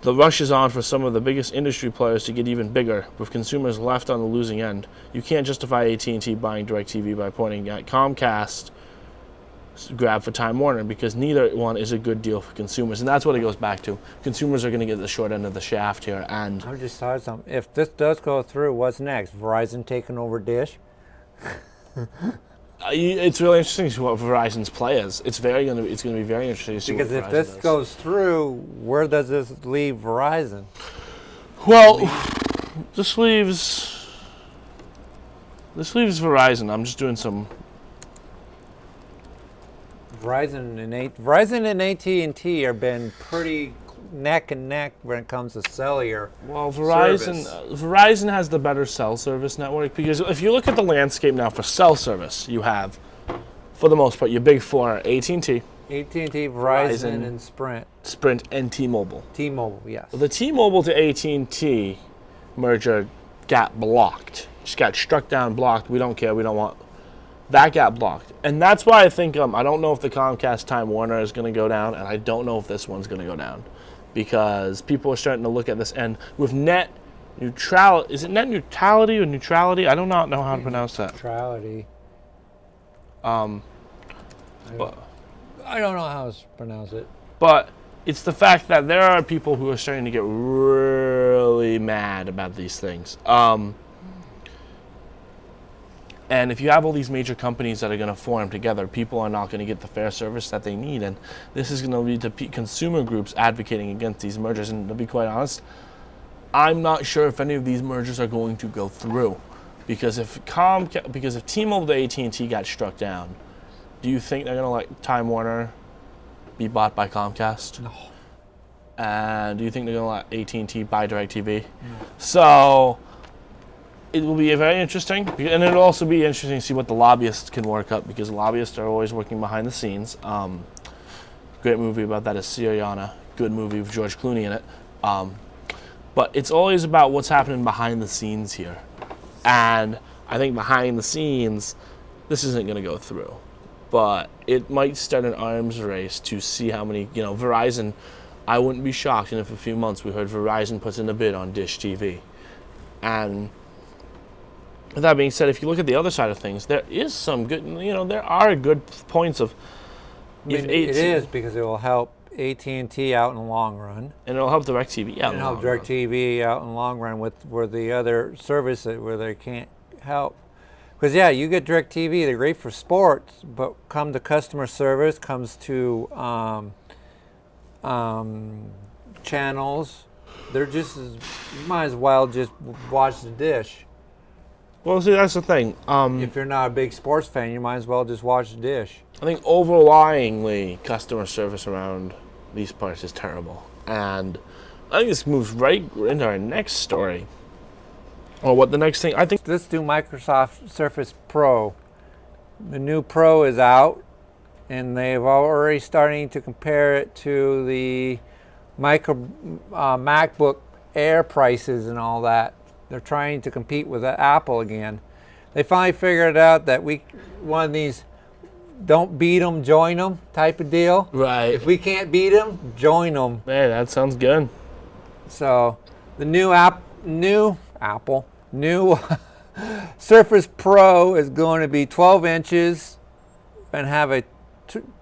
B: The rush is on for some of the biggest industry players to get even bigger, with consumers left on the losing end. You can't justify AT&T buying DirecTV by pointing at Comcast's grab for Time Warner, because neither one is a good deal for consumers, and that's what it goes back to. Consumers are going to get the short end of the shaft here, and
A: I just thought something. If this does go through, what's next? Verizon taking over Dish?
B: it's really interesting to see what Verizon's play is. It's going to be very interesting to see
A: Because
B: what
A: if
B: Verizon
A: this
B: does.
A: goes through, where does this leave Verizon?
B: Well, this leaves Verizon. I'm just doing some.
A: Verizon and AT&T have been pretty neck and neck when it comes to cellular.
B: Well,
A: service.
B: Verizon has the better cell service network, because if you look at the landscape now for cell service, you have, for the most part, your big four are AT&T,
A: Verizon, and
B: Sprint, and T-Mobile.
A: T-Mobile, yes.
B: The T-Mobile to AT&T merger got blocked. Just got struck down, blocked. We don't care. We don't want. That got blocked. And that's why I think, I don't know if the Comcast Time Warner is going to go down, and I don't know if this one's going to go down, because people are starting to look at this, and with net neutrality, is it net neutrality or neutrality? I do not know how to pronounce that.
A: Neutrality.
B: But
A: I don't know how to pronounce it.
B: But it's the fact that there are people who are starting to get really mad about these things. And if you have all these major companies that are going to form together, people are not going to get the fair service that they need. And this is going to lead to consumer groups advocating against these mergers. And to be quite honest, I'm not sure if any of these mergers are going to go through. Because if T-Mobile to AT&T got struck down, do you think they're going to let Time Warner be bought by Comcast?
A: No.
B: And do you think they're going to let AT&T buy DirecTV? No. So it will be very interesting, and it'll also be interesting to see what the lobbyists can work up, because lobbyists are always working behind the scenes. Great movie about that is Syriana. Good movie with George Clooney in it. But it's always about what's happening behind the scenes here. And I think behind the scenes, this isn't going to go through. But it might start an arms race to see how many, Verizon, I wouldn't be shocked if in a few months we heard Verizon puts in a bid on Dish TV. And with that being said, if you look at the other side of things, there is some good, there are good points of
A: I mean, it is because it will help AT&T out in the long run.
B: And it'll help DirecTV out in the long run.
A: It'll help DirecTV out in the long run where the other service where they can't help. Because, yeah, you get DirecTV, they're great for sports, but come to customer service, comes to channels, they're just you might as well just watch the dish.
B: Well, see, that's the thing.
A: If you're not a big sports fan, you might as well just watch the dish.
B: I think overlyingly, customer service around these parts is terrible. And I think this moves right into our next story. Or what the next thing, I think.
A: Let's do Microsoft Surface Pro. The new Pro is out, and they've already starting to compare it to the MacBook Air prices and all that. They're trying to compete with Apple again. They finally figured out that one of these don't beat them, join them type of deal.
B: Right.
A: If we can't beat them, join them.
B: Hey, that sounds good.
A: So the new Surface Pro is going to be 12 inches and have a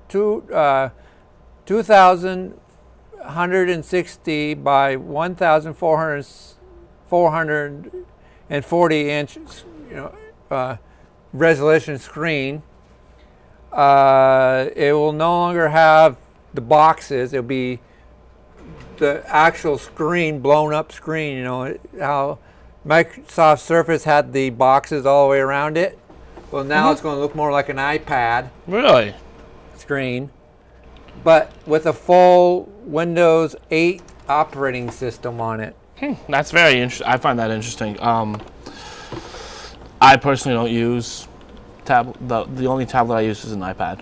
A: 2,160 by 1,440 inches, resolution screen. It will no longer have the boxes. It'll be the actual screen, blown up screen. You know how Microsoft Surface had the boxes all the way around it. Well, now it's going to look more like an iPad.
B: Really?
A: Screen, but with a full Windows 8 operating system on it.
B: That's very interesting. I find that interesting. I personally don't use tablet. The only tablet I use is an iPad.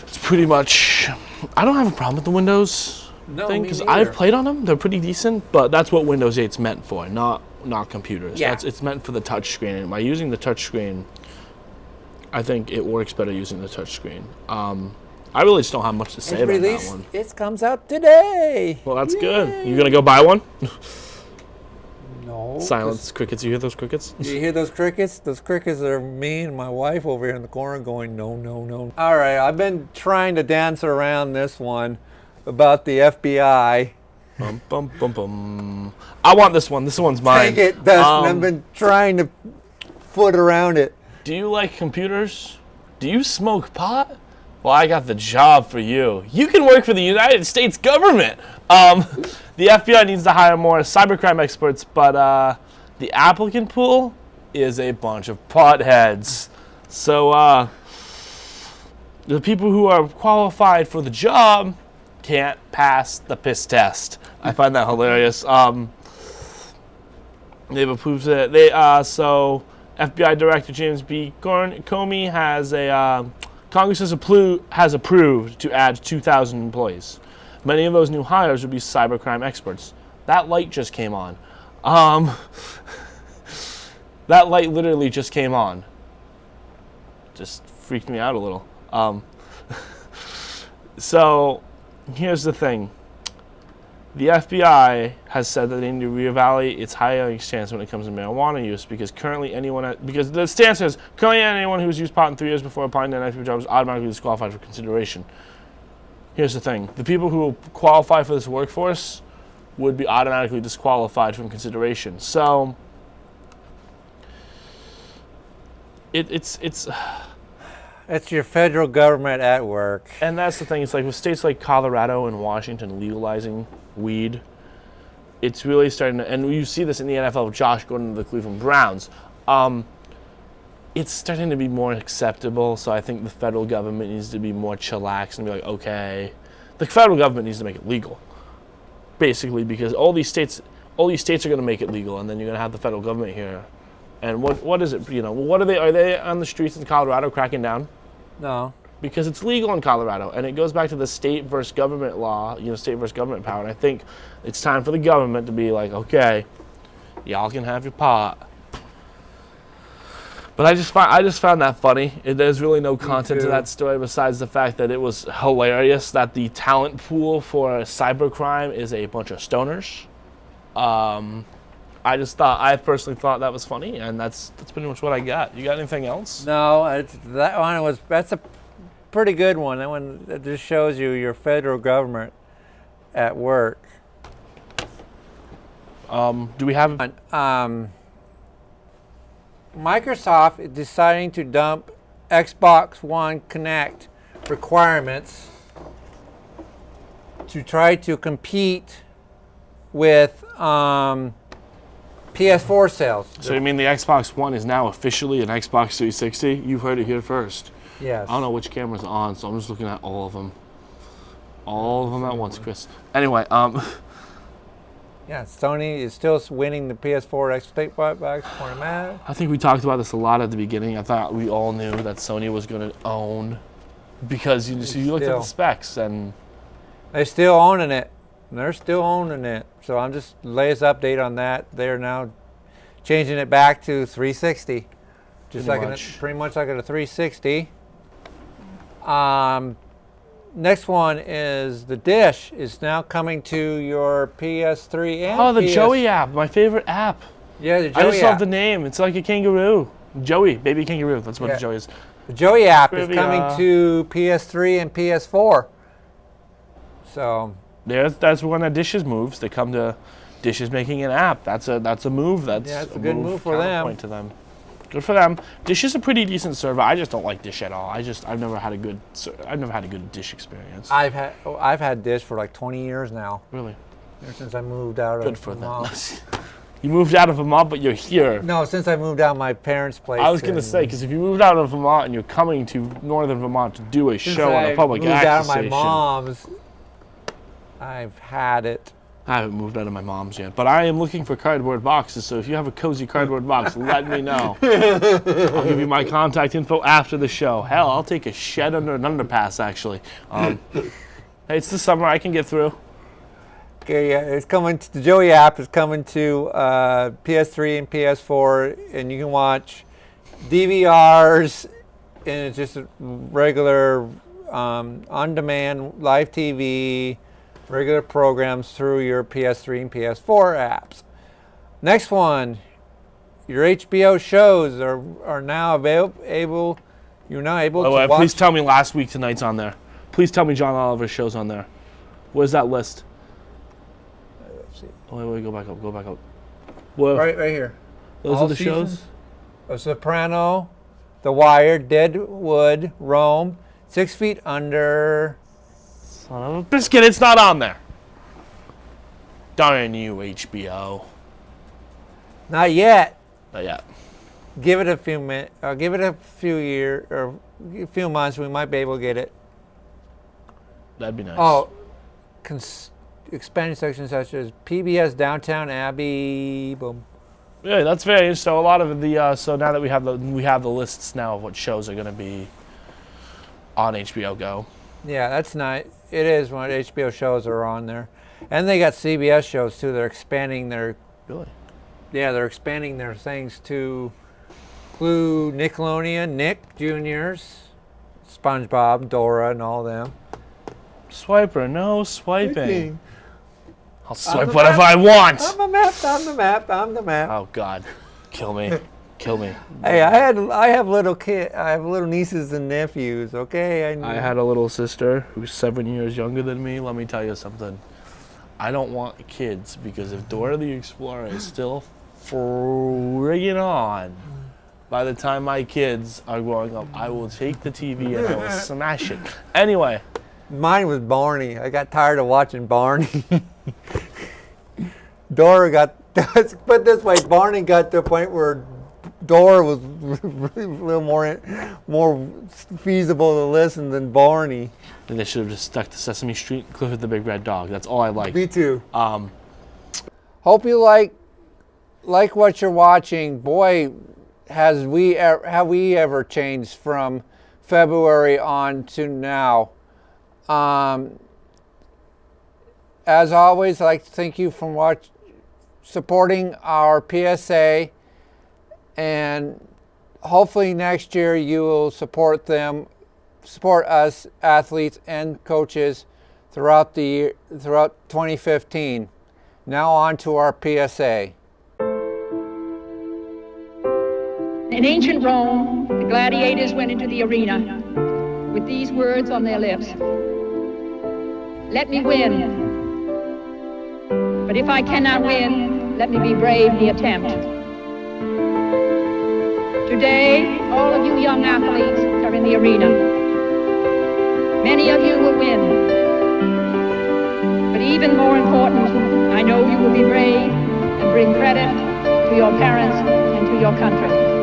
B: It's pretty much. I don't have a problem with the Windows thing because I've played on them. They're pretty decent, but that's what Windows 8's meant for, not computers.
A: Yeah.
B: It's meant for the touch screen. And by using the touch screen, I think it works better using the touch screen. I really just don't have much to say about that one.
A: It comes out today.
B: Well, that's good. You gonna go buy one?
A: No.
B: Silence. Crickets. You hear those crickets?
A: You hear those crickets? Those crickets are me and my wife over here in the corner going, no, no, no. All right, I've been trying to dance around this one about the FBI.
B: Bum, bum, bum, bum. I want this one. This one's mine.
A: Take it, Dustin. I've been trying to foot around it.
B: Do you like computers? Do you smoke pot? Well, I got the job for you. You can work for the United States government. The FBI needs to hire more cybercrime experts, but the applicant pool is a bunch of potheads. So the people who are qualified for the job can't pass the piss test. I find that hilarious. They've approved it. So FBI Director James B. Comey has Congress has approved to add 2,000 employees. Many of those new hires would be cybercrime experts. That light just came on. That light literally just came on. Just freaked me out a little. So here's the thing. The FBI has said that they need to reevaluate its hiring stance when it comes to marijuana use because because the stance is currently anyone who's used pot in 3 years before applying to an FBI job is automatically disqualified for consideration. Here's the thing. The people who qualify for this workforce would be automatically disqualified from consideration. So it's
A: your federal government at work.
B: And that's the thing. It's like with states like Colorado and Washington legalizing weed, it's really starting to, and you see this in the NFL, Josh Gordon to the Cleveland Browns. It's starting to be more acceptable, so I think the federal government needs to be more chillax and be like, okay, the federal government needs to make it legal, basically, because all these states are going to make it legal, and then you're going to have the federal government here. And what is it? What are they on the streets in Colorado cracking down?
A: No.
B: Because it's legal in Colorado, and it goes back to the state versus government law, state versus government power. And I think it's time for the government to be like, okay, y'all can have your pot. But I just found that funny. There's really no content to that story besides the fact that it was hilarious that the talent pool for cybercrime is a bunch of stoners. I personally thought that was funny, and that's pretty much what I got. You got anything else?
A: No, that's a pretty good one. That one that just shows you your federal government at work.
B: Do we have?
A: Microsoft is deciding to dump Xbox One Connect requirements to try to compete with PS4 sales.
B: So you mean the Xbox One is now officially an Xbox 360? You've heard it here first.
A: Yes.
B: I don't know which camera's on, so I'm just looking at all of them. All of them at once, Chris. Anyway,
A: Yeah, Sony is still winning the PS4 Xbox format.
B: I think we talked about this a lot at the beginning. I thought we all knew that Sony was going to own, because you looked at the specs and
A: they're still owning it. They're still owning it. So I'm just latest update on that. They're now changing it back to 360, just pretty much like a 360. Next one is the Dish is now coming to your PS3 and
B: the Joey app, my favorite app.
A: Yeah, the Joey
B: I just
A: app.
B: love the name. It's like a kangaroo. Joey, baby kangaroo. That's what the Joey is.
A: The Joey app is
B: Trivia.
A: coming to PS3 and PS4. So
B: that's when the Dish's moves. They come to Dish's making an app. That's a move. That's
A: a good move for them.
B: Counterpoint to them. Good for them. Dish is a pretty decent server. I just don't like Dish at all. I've never had a good Dish experience.
A: I've had Dish for like 20 years now.
B: Really?
A: Ever since I moved out
B: Good
A: of
B: for them.
A: Vermont.
B: You moved out of Vermont, but you're here.
A: No, since I moved out of my parents' place.
B: I was going to say, because if you moved out of Vermont and you're coming to northern Vermont to do a show on a public access station.
A: Moved out of my mom's. I've had it.
B: I haven't moved out of my mom's yet, but I am looking for cardboard boxes, so if you have a cozy cardboard box, let me know. I'll give you my contact info after the show. Hell, I'll take a shed under an underpass, actually. Hey, it's the summer. I can get through.
A: Okay, yeah, it's coming. The Joey app is coming to PS3 and PS4, and you can watch DVRs, and it's just a regular on-demand live TV, regular programs through your PS3 and PS4 apps. Next one, your HBO shows are now able. You're now able to watch.
B: Please tell me Last Week Tonight's on there. Please tell me John Oliver's show's on there. Where's that list?
A: Let's see.
B: Oh, wait, go back up. Whoa.
A: Right here.
B: Those are the shows?
A: A Soprano, The Wire, Deadwood, Rome, 6 Feet Under.
B: Son of a biscuit, it's not on there. Darn you, HBO.
A: Not yet.
B: Not yet.
A: Give it a few minutes. Give it a few years or a few months. We might be able to get it.
B: That'd be nice.
A: Oh, expanded sections such as PBS Downtown Abbey. Boom.
B: Yeah, that's very. So a lot of the. So now that we have the lists now of what shows are going to be on HBO Go.
A: Yeah, that's nice. It is when HBO shows are on there, and they got CBS shows too. They're expanding their.
B: Really?
A: Yeah, they're expanding their things to include Nickelodeon, Nick Jr.'s, SpongeBob, Dora, and all them.
B: Swiper, no swiping. I'll swipe whatever I want.
A: I'm the map.
B: Oh God, kill me.
A: Hey, I have little nieces and nephews. Okay.
B: I had a little sister who's 7 years younger than me. Let me tell you something. I don't want kids because if Dora the Explorer is still friggin' on, by the time my kids are growing up, I will take the TV and I will smash it. Anyway.
A: Mine was Barney. I got tired of watching Barney. Dora got, let's put it this way, Barney got to a point where Dora was a little more feasible to listen than Barney.
B: They should have just stuck to Sesame Street, Clifford the Big Red Dog. That's all I like.
A: Me too.
D: Hope you like what you're watching. Boy, have we ever changed from February on to now. As always, I'd like to thank you for supporting our PSA, and hopefully next year you will support us athletes and coaches throughout 2015. Now on to our PSA.
E: In ancient Rome, the gladiators went into the arena. with these words on their lips. Let me win. But if I cannot win, let me be brave in the attempt. Today, all of you young athletes are in the arena. Many of you will win. But even more important, I know you will be brave and bring credit to your parents and to your country.